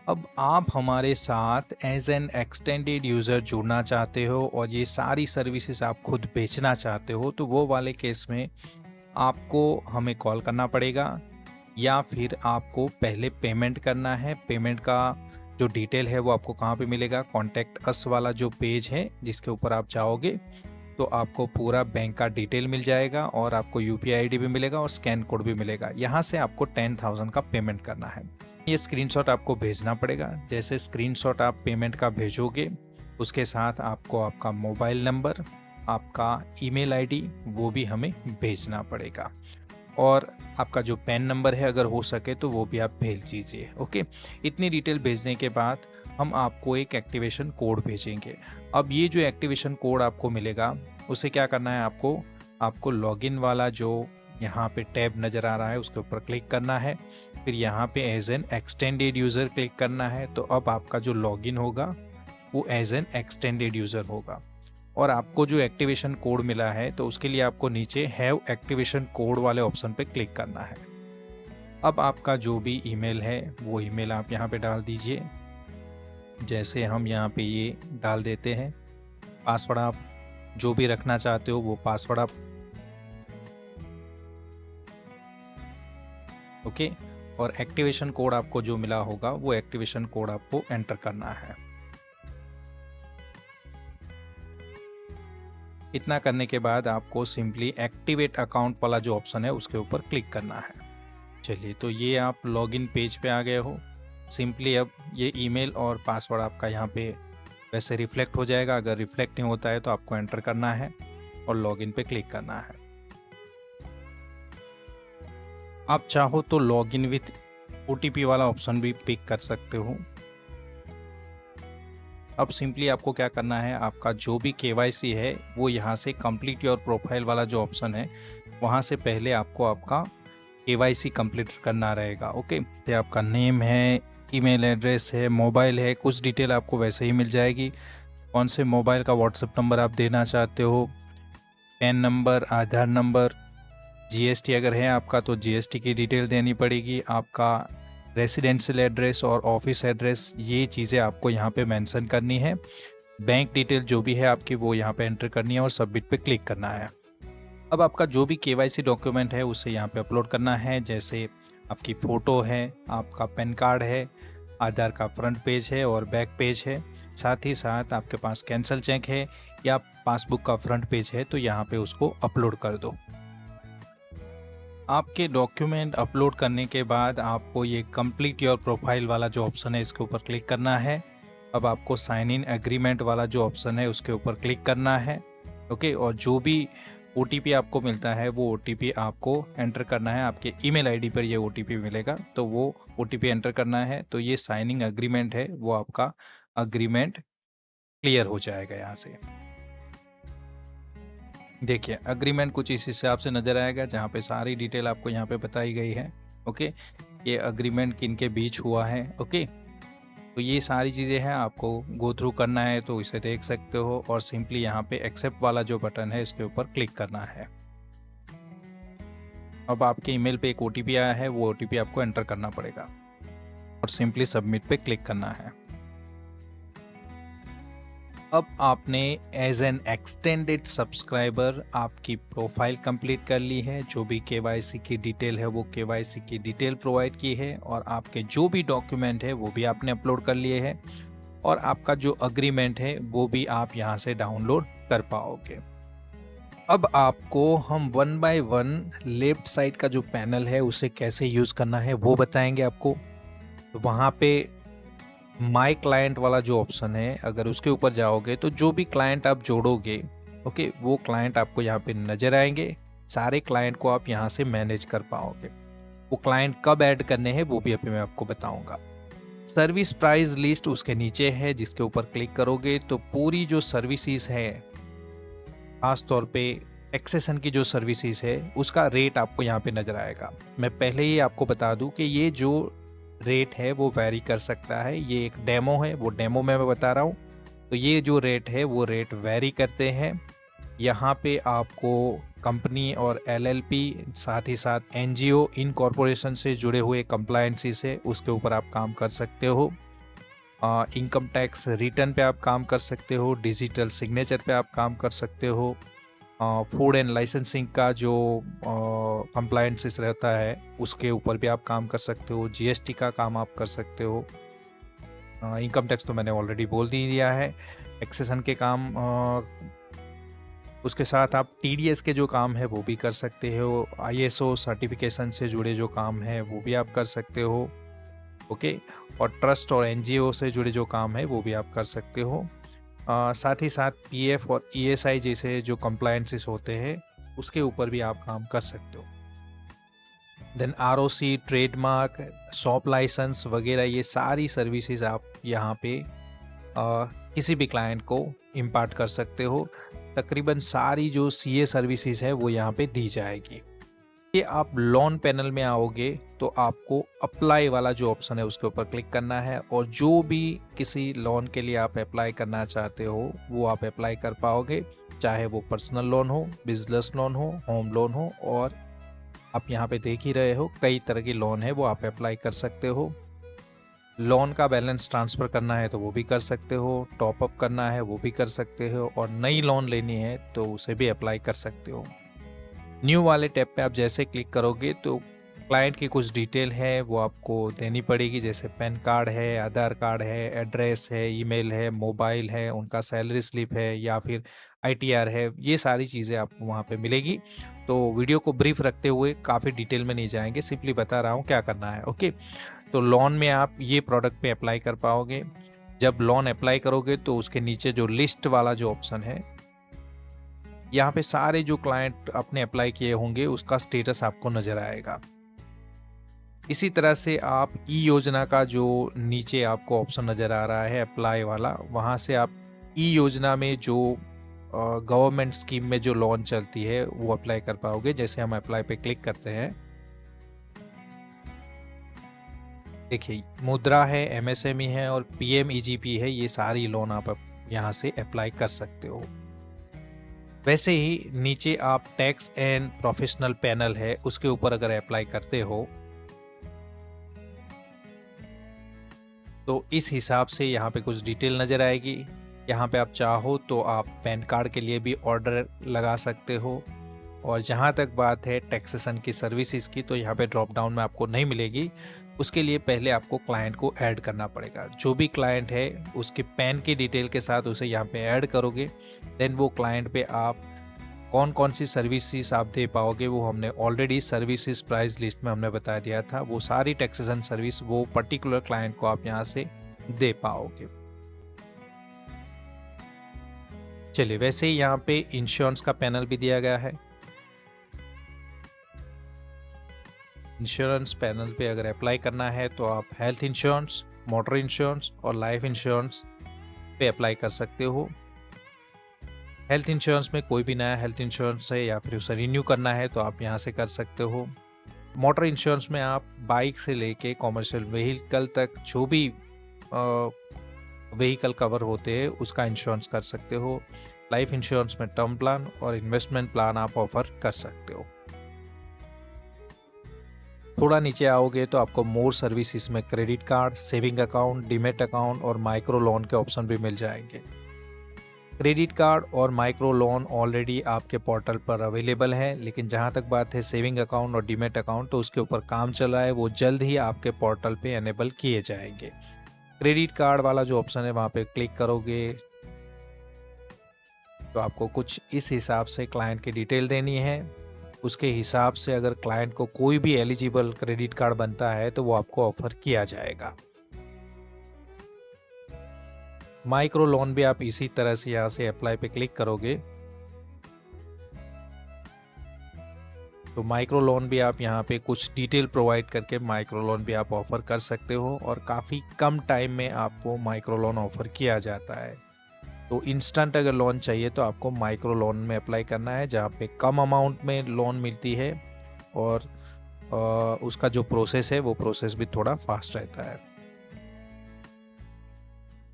अब आप हमारे साथ एज एन एक्सटेंडेड यूज़र जुड़ना चाहते हो और ये सारी सर्विसेज आप खुद बेचना चाहते हो, तो वो वाले केस में आपको हमें कॉल करना पड़ेगा या फिर आपको पहले पेमेंट करना है। पेमेंट का जो डिटेल है वो आपको कहाँ पे मिलेगा? कॉन्टैक्ट अस वाला जो पेज है जिसके ऊपर आप जाओगे तो आपको पूरा बैंक का डिटेल मिल जाएगा और आपको यूपीआई आईडी भी मिलेगा और स्कैन कोड भी मिलेगा। यहाँ से आपको 10,000 का पेमेंट करना है। ये स्क्रीनशॉट आपको भेजना पड़ेगा। जैसे स्क्रीनशॉट आप पेमेंट का भेजोगे उसके साथ आपको आपका मोबाइल नंबर, आपका ईमेल आईडी वो भी हमें भेजना पड़ेगा और आपका जो पैन नंबर है अगर हो सके तो वो भी आप भेज दीजिए। ओके, इतनी डिटेल भेजने के बाद हम आपको एक एक्टिवेशन कोड भेजेंगे। अब ये जो एक्टिवेशन कोड आपको मिलेगा उसे क्या करना है? आपको लॉगिन वाला जो यहाँ पे टैब नज़र आ रहा है उसके ऊपर क्लिक करना है, फिर यहाँ पे as an extended user click करना है। तो अब आपका जो लॉगिन होगा वो एज एन एक्सटेंडेड यूज़र होगा और आपको जो एक्टिवेशन कोड मिला है तो उसके लिए आपको नीचे हैव एक्टिवेशन कोड वाले ऑप्शन पे क्लिक करना है। अब आपका जो भी ईमेल है वो ईमेल आप यहाँ पे डाल दीजिए। जैसे हम यहाँ पे ये डाल देते हैं, पासवर्ड आप जो भी रखना चाहते हो वो पासवर्ड आप ओके, और एक्टिवेशन कोड आपको जो मिला होगा वो एक्टिवेशन कोड आपको एंटर करना है। इतना करने के बाद आपको सिंपली एक्टिवेट अकाउंट वाला जो ऑप्शन है उसके ऊपर क्लिक करना है। चलिए, तो ये आप लॉगिन पेज पे आ गए हो। सिंपली अब ये ईमेल और पासवर्ड आपका यहाँ पे वैसे रिफ्लेक्ट हो जाएगा। अगर रिफ्लेक्ट नहीं होता है तो आपको एंटर करना है और लॉगिन पे क्लिक करना है। आप चाहो तो लॉगिन विथ ओटीपी वाला ऑप्शन भी पिक कर सकते हो। अब सिंपली आपको क्या करना है, आपका जो भी केवाईसी है वो यहाँ से कंप्लीट योर प्रोफाइल वाला जो ऑप्शन है वहाँ से पहले आपको आपका केवाईसी कंप्लीट करना रहेगा। ओके, तो आपका नेम है, ईमेल एड्रेस है, मोबाइल है, कुछ डिटेल आपको वैसे ही मिल जाएगी। कौन से मोबाइल का व्हाट्सएप नंबर आप देना चाहते हो, पैन नंबर, आधार नंबर, जीएसटी अगर है आपका तो जीएसटी की डिटेल देनी पड़ेगी, आपका रेसिडेंशियल एड्रेस और ऑफिस एड्रेस, ये चीज़ें आपको यहाँ पे मेंशन करनी है। बैंक डिटेल जो भी है आपकी वो यहाँ पे एंटर करनी है और सबमिट पे क्लिक करना है। अब आपका जो भी केवाईसी डॉक्यूमेंट है उसे यहाँ पे अपलोड करना है। जैसे आपकी फ़ोटो है, आपका पैन कार्ड है, आधार का फ्रंट पेज है और बैक पेज है, साथ ही साथ आपके पास कैंसल चेक है या पासबुक का फ्रंट पेज है तो यहाँ पे उसको अपलोड कर दो। आपके डॉक्यूमेंट अपलोड करने के बाद आपको ये कंप्लीट योर प्रोफाइल वाला जो ऑप्शन है इसके ऊपर क्लिक करना है। अब आपको साइन इन एग्रीमेंट वाला जो ऑप्शन है उसके ऊपर क्लिक करना है। ओके, और जो भी ओटीपी आपको मिलता है वो ओटीपी आपको एंटर करना है। आपके ईमेल आईडी पर ये ओटीपी मिलेगा तो वो ओटीपी एंटर करना है। तो ये साइनिंग एग्रीमेंट है, वो आपका एग्रीमेंट क्लियर हो जाएगा। यहाँ से देखिए एग्रीमेंट कुछ इस हिसाब से नज़र आएगा जहाँ पे सारी डिटेल आपको यहाँ पे बताई गई है। ओके, ये एग्रीमेंट किन के बीच हुआ है। ओके, तो ये सारी चीज़ें हैं, आपको गो थ्रू करना है तो इसे देख सकते हो और सिंपली यहाँ पे एक्सेप्ट वाला जो बटन है इसके ऊपर क्लिक करना है। अब आपके ईमेल पे एक ओटीपी आया है, वो ओटीपी आपको एंटर करना पड़ेगा और सिंपली सबमिट पे क्लिक करना है। अब आपने एज एन एक्सटेंडेड सब्सक्राइबर आपकी प्रोफाइल कंप्लीट कर ली है। जो भी केवाईसी की डिटेल है वो केवाईसी की डिटेल प्रोवाइड की है और आपके जो भी डॉक्यूमेंट है वो भी आपने अपलोड कर लिए हैं और आपका जो अग्रीमेंट है वो भी आप यहाँ से डाउनलोड कर पाओगे। अब आपको हम one by one left side का जो पैनल है उसे कैसे यूज़ करना है वो बताएंगे आपको। वहाँ पे माई क्लाइंट वाला जो ऑप्शन है अगर उसके ऊपर जाओगे तो जो भी क्लाइंट आप जोड़ोगे ओके, वो क्लाइंट आपको यहाँ पे नज़र आएंगे। सारे क्लाइंट को आप यहाँ से मैनेज कर पाओगे। वो क्लाइंट कब ऐड करने हैं वो भी अभी मैं आपको बताऊंगा। सर्विस प्राइस लिस्ट उसके नीचे है, जिसके ऊपर क्लिक करोगे तो पूरी जो सर्विसेज है, खास तौर पे एक्सेसन की जो सर्विसेज है उसका रेट आपको यहाँ पे नज़र आएगा। मैं पहले ही आपको बता दूं कि ये जो रेट है वो वैरी कर सकता है। ये एक डेमो है, वो डेमो में मैं बता रहा हूँ। तो ये जो रेट है वो रेट वैरी करते हैं। यहाँ पे आपको कंपनी और एलएलपी साथ ही साथ एनजीओ इन कॉरपोरेशन से जुड़े हुए कंप्लायंसी से उसके ऊपर आप काम कर सकते हो। इनकम टैक्स रिटर्न पे आप काम कर सकते हो, डिजिटल सिग्नेचर पे आप काम कर सकते हो, फूड एंड लाइसेंसिंग का जो कंप्लायंसेस रहता है उसके ऊपर भी आप काम कर सकते हो, जीएसटी का काम आप कर सकते हो। इनकम टैक्स तो मैंने ऑलरेडी बोल ही दिया है। टैक्सेशन के काम, उसके साथ आप टीडीएस के जो काम है वो भी कर सकते हो, आईएसओ सर्टिफिकेशन से जुड़े जो काम है वो भी आप कर सकते हो। ओके, और ट्रस्ट और एनजीओ से जुड़े जो काम है वो भी आप कर सकते हो। साथ ही साथ पीएफ और ईएसआई जैसे जो कंप्लायंसेस होते हैं उसके ऊपर भी आप काम कर सकते हो। Then ROC, trademark, shop licence वगैरह ये सारी सर्विसेज आप यहाँ पे किसी भी क्लाइंट को इम्पार्ट कर सकते हो। तकरीबन सारी जो सीए सर्विसेज है वो यहाँ पे दी जाएगी। ये आप लोन पैनल में आओगे तो आपको अप्लाई वाला जो ऑप्शन है उसके ऊपर क्लिक करना है, और जो भी किसी लोन के लिए आप अप्लाई करना चाहते हो वो आप अप्लाई कर पाओगे, चाहे वो पर्सनल लोन हो, बिजनेस लोन हो, होम लोन हो, और आप यहाँ पे देख ही रहे हो कई तरह की लोन है वो आप अप्लाई कर सकते हो। लोन का बैलेंस ट्रांसफ़र करना है तो वो भी कर सकते हो, टॉप अप करना है वो भी कर सकते हो, और नई लोन लेनी है तो उसे भी अप्लाई कर सकते हो। न्यू वाले टैब पे आप जैसे क्लिक करोगे तो क्लाइंट की कुछ डिटेल है वो आपको देनी पड़ेगी, जैसे पैन कार्ड है, आधार कार्ड है, एड्रेस है, ईमेल है, मोबाइल है, उनका सैलरी स्लिप है या फिर आईटीआर है, ये सारी चीज़ें आपको वहाँ पे मिलेगी। तो वीडियो को ब्रीफ रखते हुए काफ़ी डिटेल में नहीं जाएंगे, सिंपली बता रहा हूँ क्या करना है। ओके, तो लोन में आप ये प्रोडक्ट पे अप्लाई कर पाओगे। जब लोन अप्लाई करोगे तो उसके नीचे जो लिस्ट वाला जो ऑप्शन है, यहाँ पे सारे जो क्लाइंट आपने अप्लाई किए होंगे उसका स्टेटस आपको नजर आएगा। इसी तरह से आप ई योजना का जो नीचे आपको ऑप्शन नजर आ रहा है अप्लाई वाला, वहाँ से आप ई योजना में जो गवर्नमेंट स्कीम में जो लोन चलती है वो अप्लाई कर पाओगे। जैसे हम अप्लाई पे क्लिक करते हैं, देखिए मुद्रा है, एमएसएमई है और पीएमईजीपी है, ये सारी लोन आप यहाँ से अप्लाई कर सकते हो। वैसे ही नीचे आप टैक्स एंड प्रोफेशनल पैनल है उसके ऊपर अगर अप्लाई करते हो तो इस हिसाब से यहाँ पे कुछ डिटेल नज़र आएगी। यहाँ पे आप चाहो तो आप पैन कार्ड के लिए भी ऑर्डर लगा सकते हो। और जहाँ तक बात है टैक्सेशन की सर्विसेज की, तो यहाँ पे ड्रॉप डाउन में आपको नहीं मिलेगी। उसके लिए पहले आपको क्लाइंट को ऐड करना पड़ेगा। जो भी क्लाइंट है उसके पैन की डिटेल के साथ उसे यहाँ पे ऐड करोगे, देन वो क्लाइंट पे आप कौन कौन सी सर्विसेज आप दे पाओगे वो हमने ऑलरेडी सर्विसेज प्राइस लिस्ट में हमने बता दिया था। वो सारी टैक्सेशन सर्विस वो पर्टिकुलर क्लाइंट को आप यहाँ से दे पाओगे। चलिए, वैसे ही यहाँ पे इंश्योरेंस का पैनल भी दिया गया है। इंश्योरेंस पैनल पे अगर अप्लाई करना है तो आप हेल्थ इंश्योरेंस, मोटर इंश्योरेंस और लाइफ इंश्योरेंस पे अप्लाई कर सकते हो। हेल्थ इंश्योरेंस में कोई भी नया हेल्थ इंश्योरेंस है या फिर उसे रिन्यू करना है तो आप यहाँ से कर सकते हो। मोटर इंश्योरेंस में आप बाइक से लेके कॉमर्शियल व्हीकल तक जो भी व्हीकल कवर होते हैं उसका इंश्योरेंस कर सकते हो। लाइफ इंश्योरेंस में टर्म प्लान और इन्वेस्टमेंट प्लान आप ऑफर कर सकते हो। थोड़ा नीचे आओगे तो आपको मोर सर्विसेज में credit card, saving account, demat account और माइक्रो लोन के ऑप्शन भी मिल जाएंगे। क्रेडिट कार्ड और माइक्रो लोन ऑलरेडी आपके पोर्टल पर अवेलेबल है, लेकिन जहां तक बात है सेविंग अकाउंट और डीमेट अकाउंट, तो उसके ऊपर काम चल रहा है, वो जल्द ही आपके पोर्टल पे एनेबल किए जाएंगे। क्रेडिट कार्ड वाला जो ऑप्शन है वहां पे क्लिक करोगे तो आपको कुछ इस हिसाब से क्लाइंट की डिटेल देनी है। उसके हिसाब से अगर क्लाइंट को कोई भी एलिजिबल क्रेडिट कार्ड बनता है तो वो आपको ऑफर किया जाएगा। माइक्रो लोन भी आप इसी तरह से यहाँ से अप्लाई पे क्लिक करोगे तो माइक्रो लोन भी आप यहाँ पे कुछ डिटेल प्रोवाइड करके माइक्रो लोन भी आप ऑफर कर सकते हो, और काफ़ी कम टाइम में आपको माइक्रो लोन ऑफर किया जाता है। तो इंस्टेंट अगर लोन चाहिए तो आपको माइक्रो लोन में अप्लाई करना है, जहाँ पे कम अमाउंट में लोन मिलती है और उसका जो प्रोसेस है वो प्रोसेस भी थोड़ा फास्ट रहता है।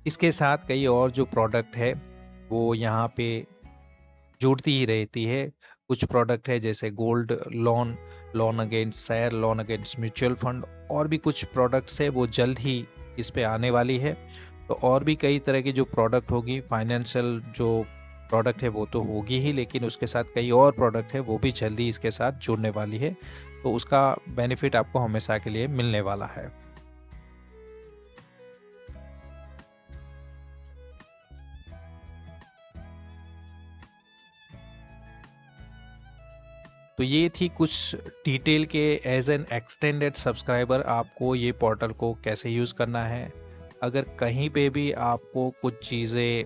इसके साथ कई और जो प्रोडक्ट है वो यहाँ पे जुड़ती ही रहती है। कुछ प्रोडक्ट है जैसे gold loan, loan against share, loan against mutual fund, और भी कुछ प्रोडक्ट्स है वो जल्द ही इस पे आने वाली है। तो और भी कई तरह की जो प्रोडक्ट होगी, फाइनेंशियल जो प्रोडक्ट है वो तो होगी ही, लेकिन उसके साथ कई और प्रोडक्ट है वो भी जल्दी इसके साथ जुड़ने वाली है। तो उसका बेनिफिट आपको हमेशा के लिए मिलने वाला है। तो ये थी कुछ डिटेल के एज एन एक्सटेंडेड सब्सक्राइबर आपको ये पोर्टल को कैसे यूज़ करना है। अगर कहीं पे भी आपको कुछ चीज़ें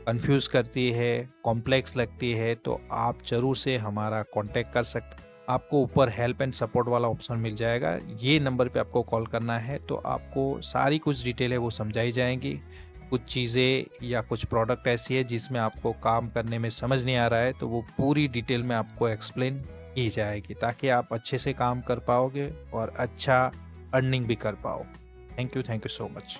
कंफ्यूज करती है, कॉम्प्लेक्स लगती है, तो आप ज़रूर से हमारा कांटेक्ट कर सकते। आपको ऊपर हेल्प एंड सपोर्ट वाला ऑप्शन मिल जाएगा, ये नंबर पे आपको कॉल करना है, तो आपको सारी कुछ डिटेल है वो समझाई जाएंगी। कुछ चीज़ें या कुछ प्रोडक्ट ऐसी है जिसमें आपको काम करने में समझ नहीं आ रहा है, तो वो पूरी डिटेल में आपको एक्सप्लेन की जाएगी, ताकि आप अच्छे से काम कर पाओगे और अच्छा अर्निंग भी कर पाओ। Thank you so much.